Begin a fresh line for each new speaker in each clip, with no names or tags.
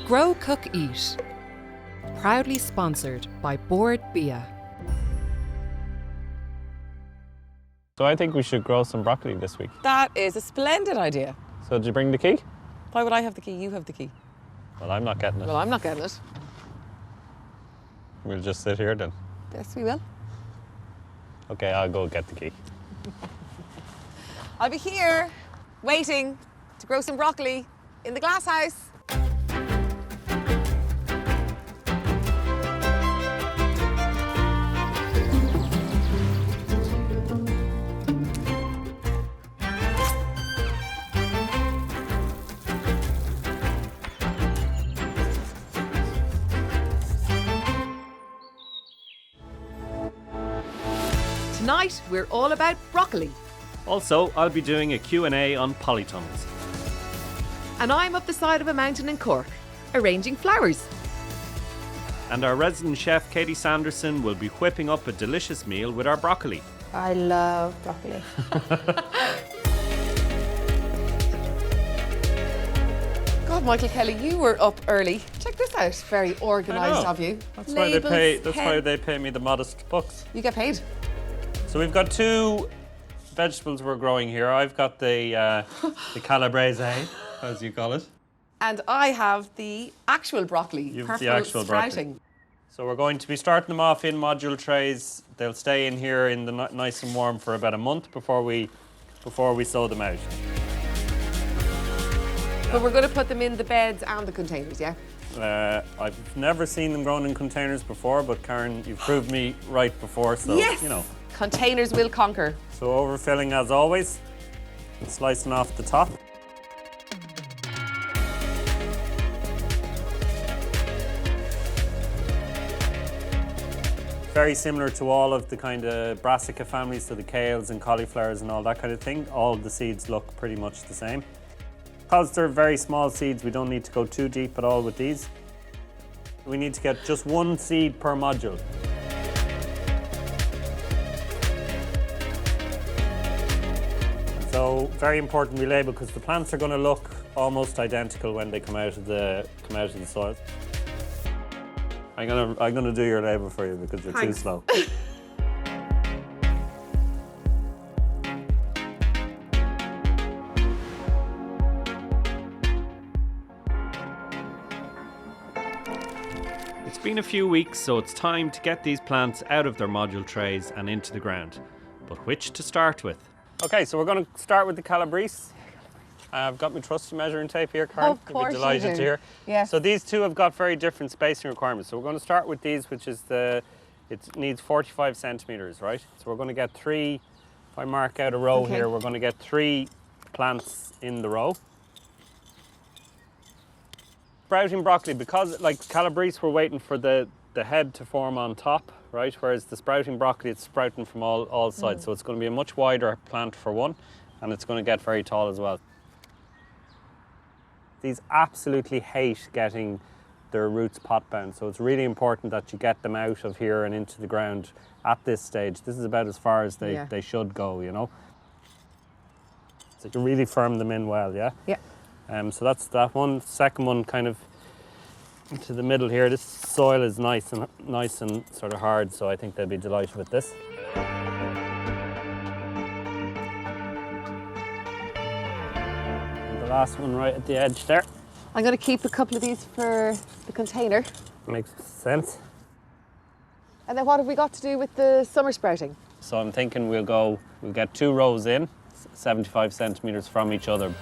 Grow, Cook, Eat. Proudly sponsored by Board Bia.
So I think we should grow some broccoli this week.
That is a splendid idea.
So did you bring the key?
Why would I have the key? You have the key.
Well, I'm not getting it.
Well, I'm not getting it.
We'll just sit here then.
Yes, we will.
Okay, I'll go get the key.
I'll be here, waiting to grow some broccoli in the glass house. Tonight, we're all about broccoli.
Also, I'll be doing a Q&A on polytunnels.
And I'm up the side of a mountain in Cork, arranging flowers.
And our resident chef, Katie Sanderson, will be whipping up a delicious meal with our broccoli.
I love broccoli.
God, Michael Kelly, you were up early. Check this out. Very organised of you.
That's
Labels,
why they pay me the modest bucks.
You get paid.
So we've got two vegetables we're growing here. I've got the calabrese, as you call it.
And I have the actual broccoli.
You've
purple
the actual
sprouting.
broccoli. So we're going to be starting them off in module trays. They'll stay in here in the nice and warm for about a month before we sow them out.
But we're going to put them in the beds and the containers, yeah?
I've never seen them grown in containers before, but Karen, you've proved me right before, so
Yes!
you know.
Containers will conquer.
So overfilling as always, and slicing off the top. Very similar to all of the kind of brassica families, so the kales and cauliflowers and all that kind of thing. All the seeds look pretty much the same. Because they're very small seeds, we don't need to go too deep at all with these. We need to get just one seed per module. So very important we label because the plants are going to look almost identical when they come out of the soil. I'm gonna do your label for you because you're
Thanks.
too slow.
It's been a few weeks, so it's time to get these plants out of their module trays and into the ground. But which to start with?
Okay, so we're going to start with the calabrese. I've got my trusty measuring tape here, Karen.
Of course
You'll be delighted
you
to
do.
hear.
Yes.
So these two have got very different spacing requirements. So we're going to start with these, which is it needs 45 centimetres, right? So we're going to get three, if I mark out a row
Okay.
here, we're going to get 3 plants in the row. Sprouting broccoli, because like calabrese, we're waiting for the head to form on top, right? Whereas the sprouting broccoli, it's sprouting from all sides. So it's going to be a much wider plant for one, and it's going to get very tall as well. These absolutely hate getting their roots pot bound, so it's really important that you get them out of here and into the ground at this stage. This is about as far as they should go, you know. So you really firm them in well, yeah?
Yeah.
So that's that one. Second one, kind of into the middle here. This soil is nice and sort of hard, so I think they'll be delighted with this. And the last one right at the edge there.
I'm going to keep a couple of these for the container.
Makes sense.
And then what have we got to do with the summer sprouting?
So I'm thinking we'll get 2 rows in, 75 centimetres from each other.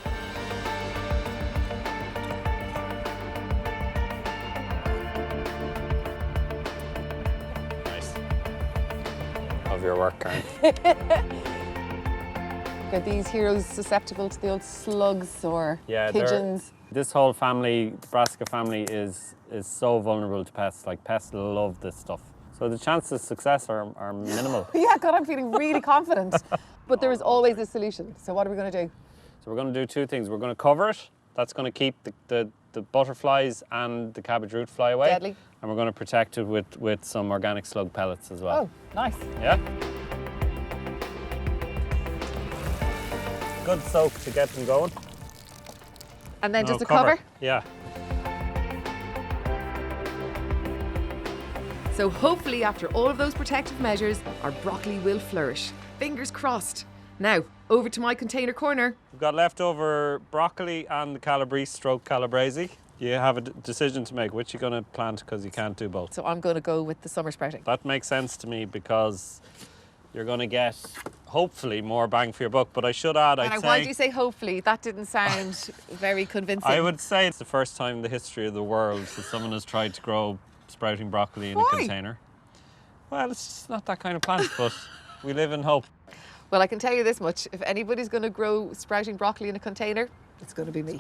Nice. Of your work, Karen.
Are these heroes susceptible to the old slugs or pigeons?
This whole family, the brassica family, is so vulnerable to pests. Like, pests love this stuff. So the chances of success are minimal.
Yeah, God, I'm feeling really confident. But there is always a solution. So what are we going to do?
So we're going to do 2 things. We're going to cover it. That's going to keep the butterflies and the cabbage root fly away.
Deadly.
And we're going to protect it with some organic slug pellets as well.
Oh, nice.
Yeah? Good soak to get them going.
And then just
No,
a cover?
Yeah.
So hopefully after all of those protective measures, our broccoli will flourish. Fingers crossed. Now, over to my container corner.
We've got leftover broccoli and the Calabrese stroke Calabrese. You have a decision to make. Which you're going to plant because you can't do both.
So I'm going to go with the summer sprouting.
That makes sense to me because you're going to get, hopefully, more bang for your buck. But I should add, I'd say...
Why do you say hopefully? That didn't sound very convincing.
I would say it's the first time in the history of the world that someone has tried to grow sprouting broccoli in a container. Well, it's just not that kind of plant, but we live in hope.
Well, I can tell you this much. If anybody's going to grow sprouting broccoli in a container, it's going to be me.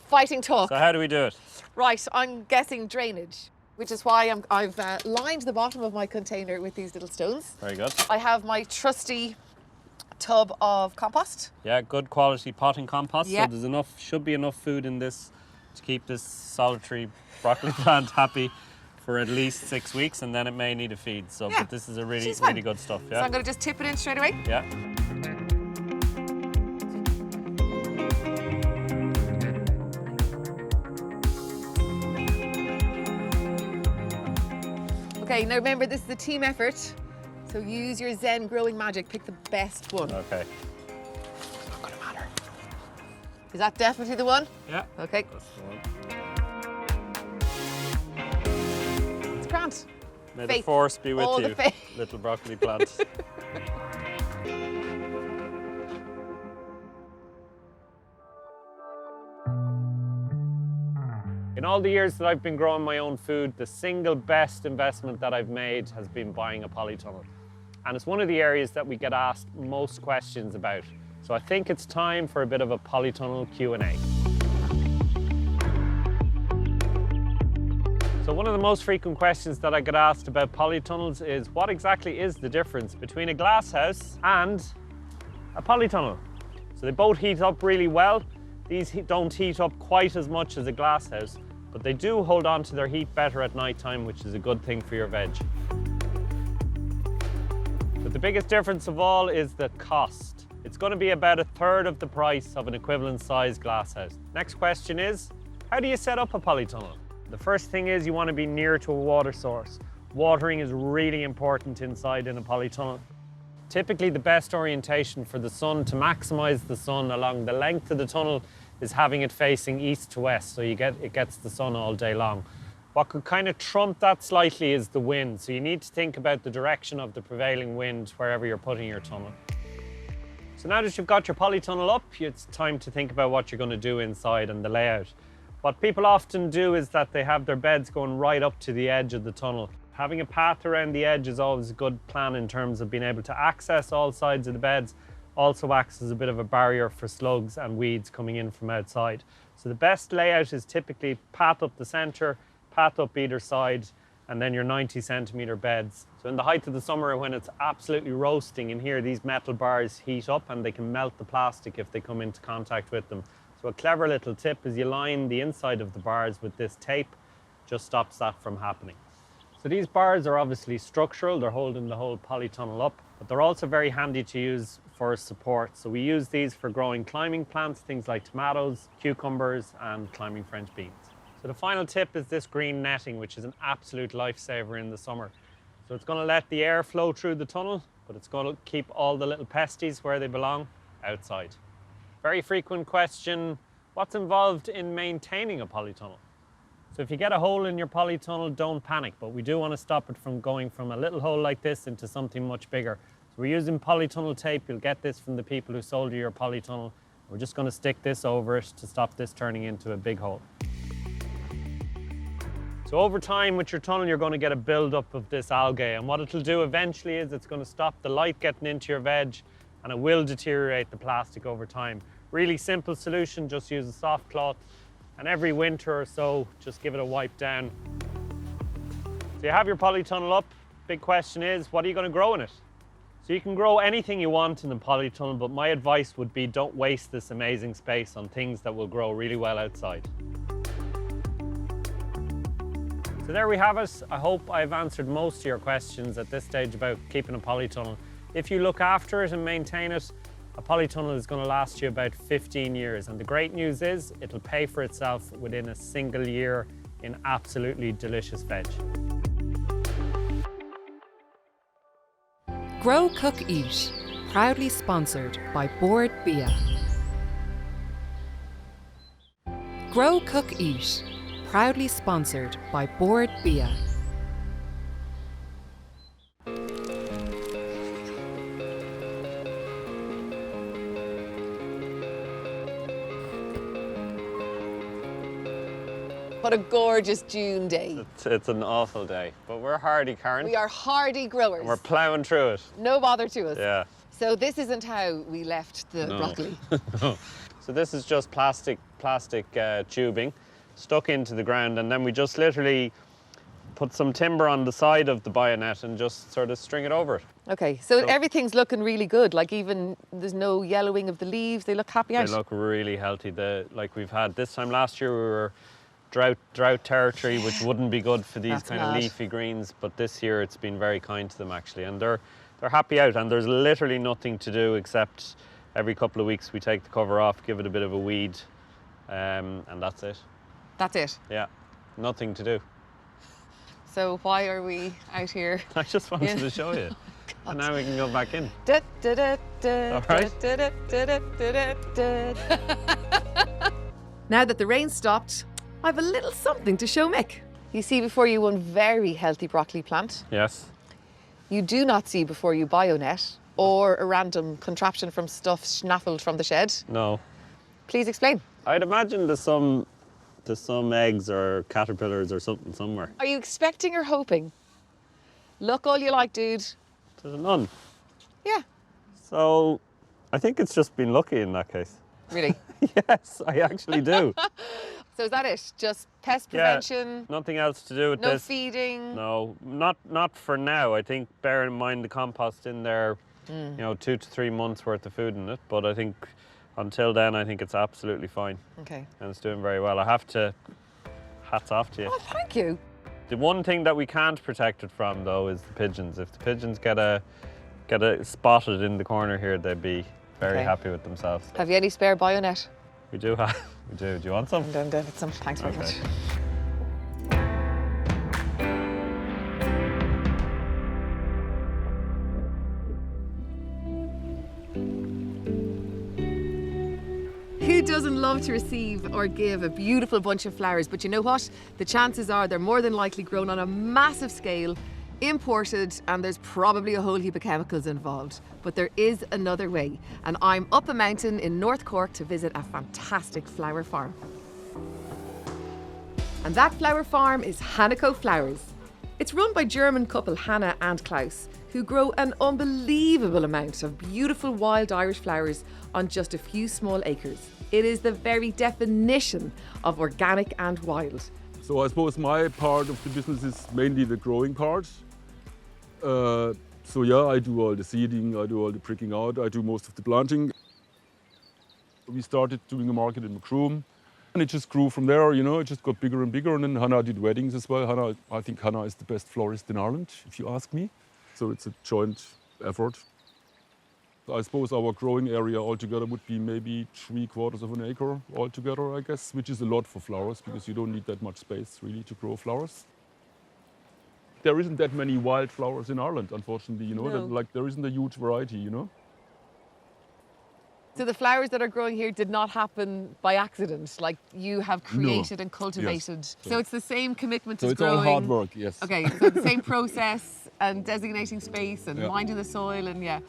Fighting talk.
So how do we do it?
Right, I'm guessing drainage, which is why I've lined the bottom of my container with these little stones.
Very good.
I have my trusty tub of compost.
Yeah, good quality potting compost.
Yeah.
So there's should be enough food in this to keep this solitary broccoli plant happy for at least 6 weeks, and then it may need a feed. So,
Yeah,
but this is a really
she's fine.
good stuff.
So
Yeah.
I'm going to just tip it in straight away.
Yeah.
Okay, now remember this is a team effort, so use your Zen growing magic. Pick the best one.
Okay.
Not going to matter. Is that definitely the one?
Yeah.
Okay.
That's the one.
It's grand.
May the
Faith.
force be with
All the
you,
faith.
little broccoli plant. In all the years that I've been growing my own food, the single best investment that I've made has been buying a polytunnel. And it's one of the areas that we get asked most questions about. So I think it's time for a bit of a polytunnel Q&A. So one of the most frequent questions that I get asked about polytunnels is what exactly is the difference between a glass house and a polytunnel? So they both heat up really well. These don't heat up quite as much as a glass house, but they do hold on to their heat better at night time, which is a good thing for your veg. But the biggest difference of all is the cost. It's going to be about 1/3 of the price of an equivalent size glass house. Next question is, how do you set up a polytunnel? The first thing is you want to be near to a water source. Watering is really important inside in a polytunnel. Typically the best orientation for the sun to maximize the sun along the length of the tunnel is having it facing east to west, so it gets the sun all day long. What could kind of trump that slightly is the wind, so you need to think about the direction of the prevailing wind wherever you're putting your tunnel. So now that you've got your polytunnel up, it's time to think about what you're going to do inside and the layout. What people often do is that they have their beds going right up to the edge of the tunnel. Having a path around the edge is always a good plan in terms of being able to access all sides of the beds. Also acts as a bit of a barrier for slugs and weeds coming in from outside. So the best layout is typically path up the center, path up either side, and then your 90-centimeter beds. So in the height of the summer when it's absolutely roasting in here, these metal bars heat up and they can melt the plastic if they come into contact with them. So a clever little tip is you line the inside of the bars with this tape, just stops that from happening. So these bars are obviously structural, they're holding the whole polytunnel up, but they're also very handy to use for support. So we use these for growing climbing plants, things like tomatoes, cucumbers, and climbing French beans. So the final tip is this green netting, which is an absolute lifesaver in the summer. So it's going to let the air flow through the tunnel, but it's going to keep all the little pesties where they belong, outside. Very frequent question, what's involved in maintaining a polytunnel? So if you get a hole in your polytunnel, don't panic, but we do want to stop it from going from a little hole like this into something much bigger. So we're using polytunnel tape. You'll get this from the people who sold you your polytunnel. We're just going to stick this over it to stop this turning into a big hole. So over time with your tunnel, you're going to get a build-up of this algae, and what it'll do eventually is it's going to stop the light getting into your veg, and it will deteriorate the plastic over time. Really simple solution, just use a soft cloth, and every winter or so, just give it a wipe down. So you have your polytunnel up. Big question is, what are you going to grow in it? So you can grow anything you want in the polytunnel, but my advice would be don't waste this amazing space on things that will grow really well outside. So there we have it. I hope I've answered most of your questions at this stage about keeping a polytunnel. If you look after it and maintain it, a polytunnel is going to last you about 15 years. And the great news is it'll pay for itself within a single year in absolutely delicious veg.
Grow, Cook, Eat. Proudly sponsored by Board Bia. Grow, Cook, Eat. Proudly sponsored by Board Bia.
What a gorgeous June day.
It's an awful day, but we're hardy, Karen.
We are hardy growers.
We're ploughing through it.
No bother to us.
Yeah.
So this isn't how we left the broccoli.
So this is just plastic tubing stuck into the ground, and then we just literally put some timber on the side of the bayonet and just sort of string it over it.
Okay, so everything's looking really good. Like even there's no yellowing of the leaves. They look happy out.
They look really healthy. Like we've had this time last year, we were drought territory, which wouldn't be good for these
That's
kind
mad.
of leafy greens. But this year, it's been very kind to them actually, and they're happy out. And there's literally nothing to do except every couple of weeks we take the cover off, give it a bit of a weed, and that's it.
That's it.
Yeah, nothing to do.
So why are we out here?
I just wanted to show you, and now we can go back in.
Da, da, da, da,
All right.
da, da, da, da, da, da, da. Now that the rain stopped, I have a little something to show Mick. You see before you one very healthy broccoli plant.
Yes.
You do not see before you bayonet or a random contraption from stuff snaffled from the shed.
No.
Please explain.
I'd imagine there's some eggs or caterpillars or something somewhere.
Are you expecting or hoping? Look all you like, dude.
There's none.
Yeah,
So I think it's just been lucky in that case.
really.
Yes, I actually do.
So is that it? Just pest
Yeah.
prevention,
Nothing else to do with
no
this.
feeding?
No, not for now. I think bear in mind the compost in there, 2 to 3 months worth of food in it. But I think until then, I think it's absolutely fine
Okay.
and it's doing very well. I have to, hats off to you.
Oh, thank you.
The one thing that we can't protect it from though is the pigeons. If the pigeons get a spotted in the corner here, they'd be very
Okay.
happy with themselves.
Have you any spare bayonet?
We do have, we do. Do you want some?
I'm done with some. Thanks very much. Who doesn't love to receive or give a beautiful bunch of flowers? But you know what? The chances are they're more than likely grown on a massive scale, imported, and there's probably a whole heap of chemicals involved. But there is another way, and I'm up a mountain in North Cork to visit a fantastic flower farm. And that flower farm is Hanneko Flowers. It's run by German couple Hannah and Klaus, who grow an unbelievable amount of beautiful wild Irish flowers on just a few small acres. It is the very definition of organic and wild.
So I suppose my part of the business is mainly the growing part. So yeah, I do all the seeding, I do all the pricking out, I do most of the planting. We started doing a market in Macroom, and it just grew from there, it just got bigger and bigger. And then Hannah did weddings as well. I think Hannah is the best florist in Ireland, if you ask me. So it's a joint effort. I suppose our growing area altogether would be maybe 3/4 of an acre altogether, I guess, which is a lot for flowers because you don't need that much space really to grow flowers. There isn't that many wild flowers in Ireland, unfortunately,
No.
there isn't a huge variety,
So the flowers that are growing here did not happen by accident, like you have created and cultivated. So it's the same commitment
So
as
it's
growing.
all hard work, yes.
Okay, so the same process and designating space and
Yeah.
minding the soil and yeah.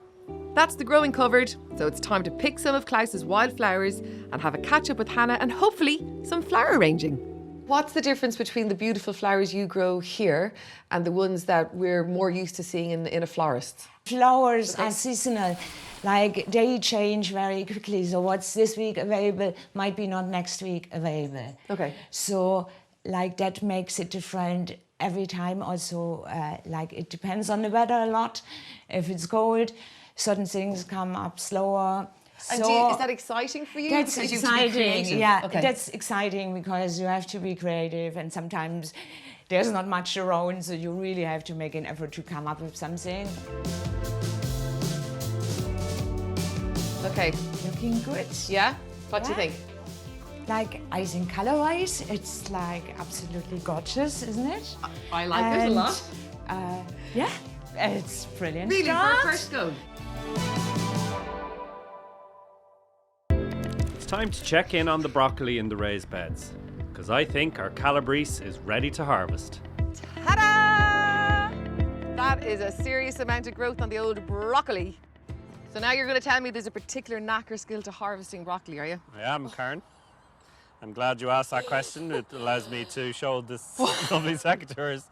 That's the growing covered, so it's time to pick some of Klaus's wildflowers and have a catch up with Hannah and hopefully some flower arranging. What's the difference between the beautiful flowers you grow here and the ones that we're more used to seeing in a florist?
Flowers are seasonal, like they change very quickly. So what's this week available might be not next week available.
Okay.
So like that makes it different every time. Also, like it depends on the weather a lot. If it's cold, certain things come up slower.
And
So
is that exciting for you?
that's
Because you have to be
exciting.
creative?
Yeah,
Okay.
that's exciting because you have to be creative, and sometimes there's not much around, so you really have to make an effort to come up with something.
Okay.
Looking good.
Yeah? What do you
Yeah.
think?
Like, I think color-wise, it's like absolutely gorgeous, isn't it?
I like it a lot.
Yeah, It's brilliant.
Really, for
start.
a first go?
It's time to check in on the broccoli in the raised beds, because I think our Calabrese is ready to harvest.
Ta-da! That is a serious amount of growth on the old broccoli. So now you're going to tell me there's a particular knack or skill to harvesting broccoli, are you?
I am, Karen. I'm glad you asked that question. It allows me to show this lovely secateurs.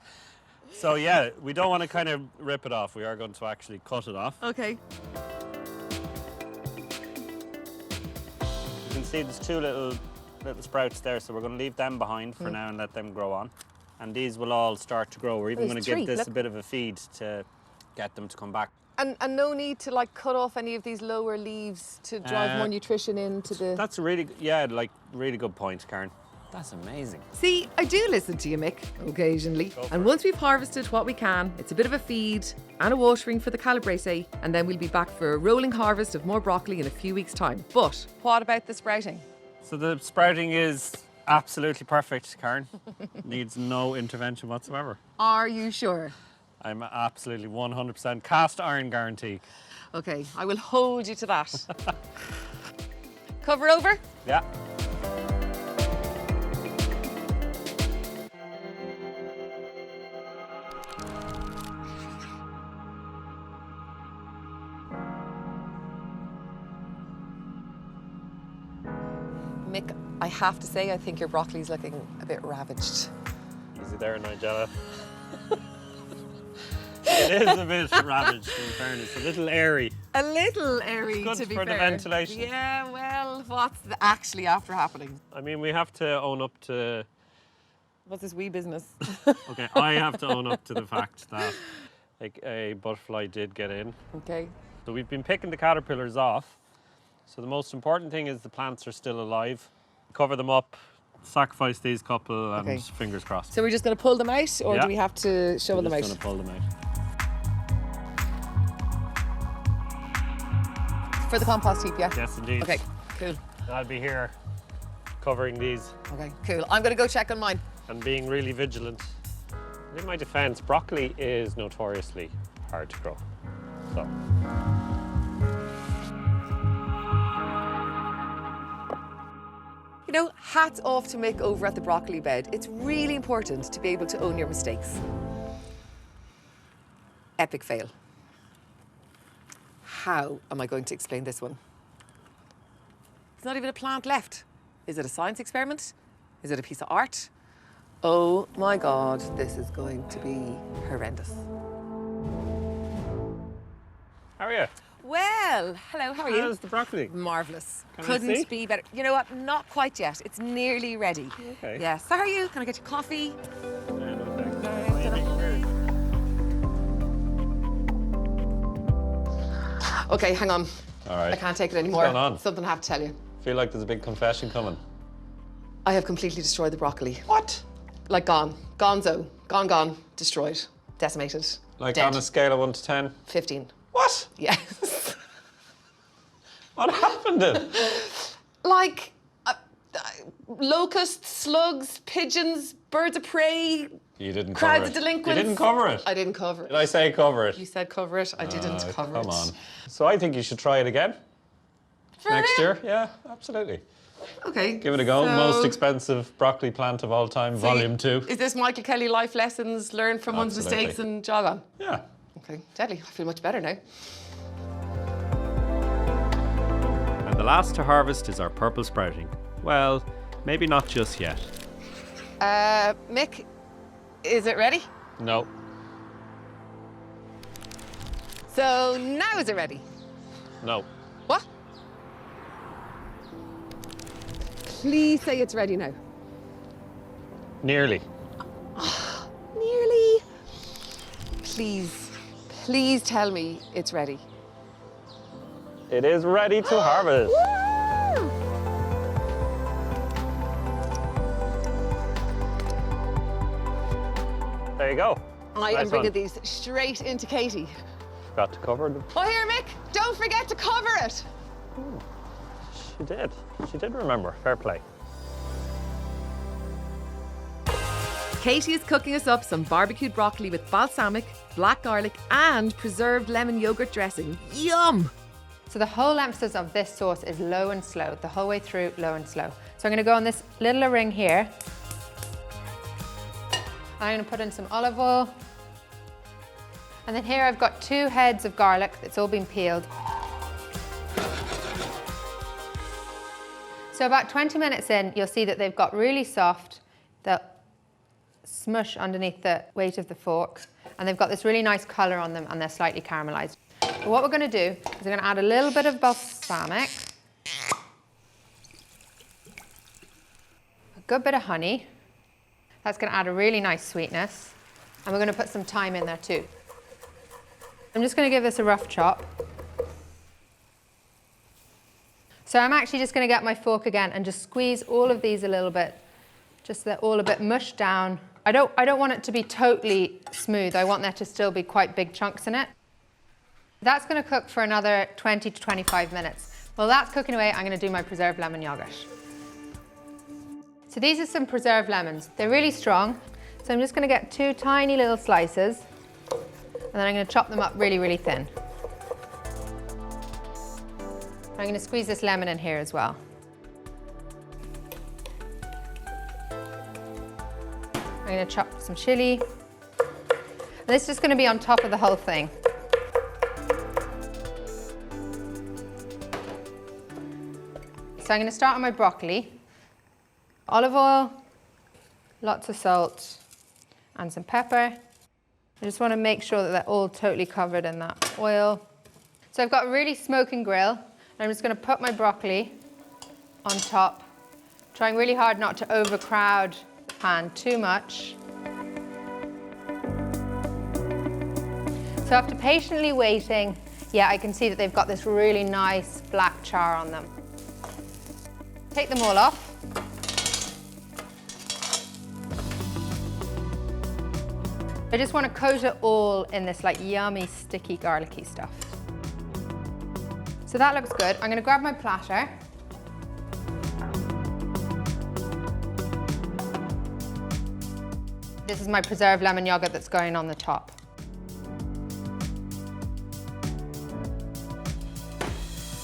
So yeah, we don't want to kind of rip it off. We are going to actually cut it off.
Okay.
You can see there's two little sprouts there, so we're going to leave them behind for now and let them grow on. And these will all start to grow. We're even
There's
going to give
three,
this
look.
a bit of a feed to get them to come back.
And no need to like cut off any of these lower leaves to drive more nutrition into the...
That's a really, really good point, Karen. That's amazing.
See, I do listen to you, Mick, occasionally. And once we've harvested what we can, it's a bit of a feed and a watering for the Calabrese, and then we'll be back for a rolling harvest of more broccoli in a few weeks' time. But what about the sprouting?
So the sprouting is absolutely perfect, Karen. Needs no intervention whatsoever.
Are you sure?
I'm absolutely 100% cast iron guarantee.
Okay, I will hold you to that. Cover over?
Yeah.
Mick, I have to say, I think your broccoli's looking a bit ravaged.
Easy there, Nigella. It is a bit ravaged, in fairness. A little airy.
A little airy,
It's good
to be
for the
fair.
ventilation.
Yeah, well, what's actually after happening?
I mean, we have to own up to...
What's this wee business?
Okay, I have to own up to the fact that like, a butterfly did get in.
Okay.
So we've been picking the caterpillars off. So the most important thing is the plants are still alive. Cover them up, sacrifice these couple, and
Okay.
fingers crossed.
So we're just going to pull them out, or
Yeah.
do we have to shovel them
We're
out?
just going to pull them out.
For the compost heap, yeah?
Yes, indeed.
Okay, cool.
I'll be here covering these
Okay, cool. I'm going to go check on mine.
and being really vigilant. In my defense, broccoli is notoriously hard to grow. So.
You know, hats off to Mick over at the broccoli bed. It's really important to be able to own your mistakes. Epic fail. How am I going to explain this one? There's not even a plant left. Is it a science experiment? Is it a piece of art? Oh my God, this is going to be horrendous.
How are you?
Well, hello, how are you?
How's the broccoli?
Marvellous.
Can I
Couldn't
see?
be better. You know what? Not quite yet. It's nearly ready.
Okay.
Yeah. So how are you? Can I get you coffee?
Yeah, no thanks.
Okay, hang on.
All right.
I can't take it anymore.
going on?
Something I have to tell you.
Feel like there's a big confession coming.
I have completely destroyed the broccoli.
What?
Like gone. Gonzo. Gone. Destroyed. Decimated.
Like
Dead.
on a scale of 1 to 10?
15.
What?
Yes.
What happened then?
Like locusts, slugs, pigeons, birds of prey,
You didn't
crowds
cover
of
it.
delinquents.
You didn't cover it.
I didn't cover it.
Did I say cover it?
You said cover it. I didn't cover it.
Come on. So I think you should try it again
For
next
real?
year. Yeah, absolutely.
Okay.
Give it a go.
So-
Most expensive broccoli plant of all time,
So
volume 2.
Is this Michael Kelly life lessons, learn from one's
Absolutely.
mistakes and jog on?
Yeah.
Okay, deadly. I feel much better now.
And the last to harvest is our purple sprouting. Well, maybe not just yet.
Mick, is it ready?
No.
So now is it ready?
No.
What? Please say it's ready now.
Nearly.
Nearly. Please tell me it's ready.
It is ready to harvest. There you go.
I
Nice
am bringing
one.
these straight into Katie.
Forgot to cover them.
Oh, here, Mick, don't forget to cover it.
She did. She did remember. Fair play.
Katie is cooking us up some barbecued broccoli with balsamic, black garlic and preserved lemon yogurt dressing. Yum!
So the whole emphasis of this sauce is low and slow, the whole way through, low and slow. So I'm going to go on this little ring here. I'm going to put in some olive oil. And then here I've got 2 heads of garlic that's all been peeled. So about 20 minutes in, you'll see that they've got really soft. They'll smush underneath the weight of the fork. And they've got this really nice colour on them and they're slightly caramelised. But what we're going to do is we're going to add a little bit of balsamic, a good bit of honey. That's going to add a really nice sweetness. And we're going to put some thyme in there too. I'm just going to give this a rough chop. So I'm actually just going to get my fork again and just squeeze all of these a little bit, just so they're all a bit mushed down. I don't want it to be totally smooth. I want there to still be quite big chunks in it. That's going to cook for another 20 to 25 minutes. While that's cooking away, I'm going to do my preserved lemon yogurt. So these are some preserved lemons. They're really strong. So I'm just going to get 2 tiny little slices and then I'm going to chop them up really, really thin. I'm going to squeeze this lemon in here as well. I'm going to chop some chili. And this is just going to be on top of the whole thing. So I'm going to start on my broccoli. Olive oil, lots of salt, and some pepper. I just want to make sure that they're all totally covered in that oil. So I've got a really smoking grill, and I'm just going to put my broccoli on top, trying really hard not to overcrowd the pan too much. So after patiently waiting, yeah, I can see that they've got this really nice black char on them. Take them all off. I just want to coat it all in this like yummy, sticky, garlicky stuff. So that looks good. I'm going to grab my platter. This is my preserved lemon yogurt that's going on the top.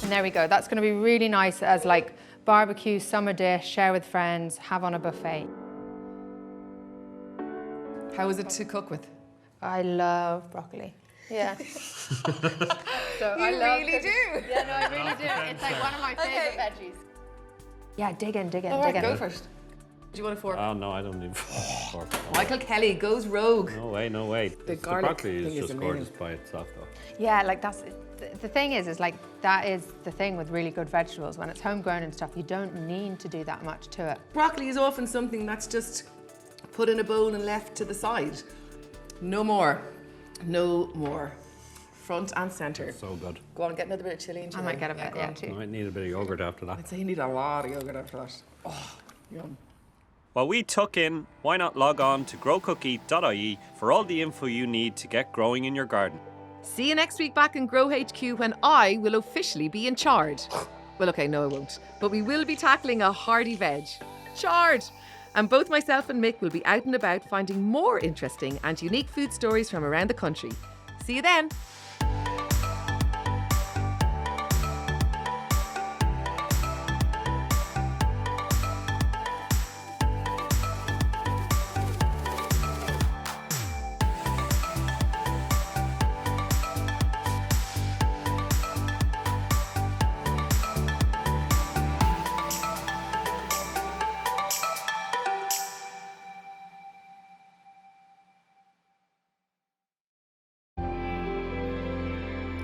And there we go. That's going to be really nice as like barbecue, summer dish, share with friends, have on a buffet.
How is it to cook with?
I love broccoli. Yeah. So
You really do?
Yeah, no, I really do. It's like one of my favorite veggies. Yeah, dig in, dig in,
All
dig
right,
in.
go first. Do you want a fork?
Oh, no, I don't need fork.
Michael Kelly goes rogue.
No way, no way.
The
The
garlic
broccoli
thing
is
is
just
amazing.
gorgeous by itself, though.
Yeah, like that's the thing is like that is the thing with really good vegetables. When it's homegrown and stuff, you don't need to do that much to it.
Broccoli is often something that's just put in a bowl and left to the side. No more. No more. Front and centre.
So good.
Go on, get another bit of chilli into
I might get a bit,
go
yeah,
on.
too.
I might need a bit of yogurt after that.
I'd say you need a lot of yogurt after that. Oh, yum.
While we tuck in, why not log on to growcookeat.ie for all the info you need to get growing in your garden.
See you next week back in Grow HQ when I will officially be in chard. Well, okay, no, I won't. But we will be tackling a hardy veg. Chard! And both myself and Mick will be out and about finding more interesting and unique food stories from around the country. See you then!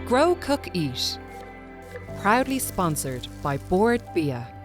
Grow, Cook, Eat. Proudly sponsored by Board Bia.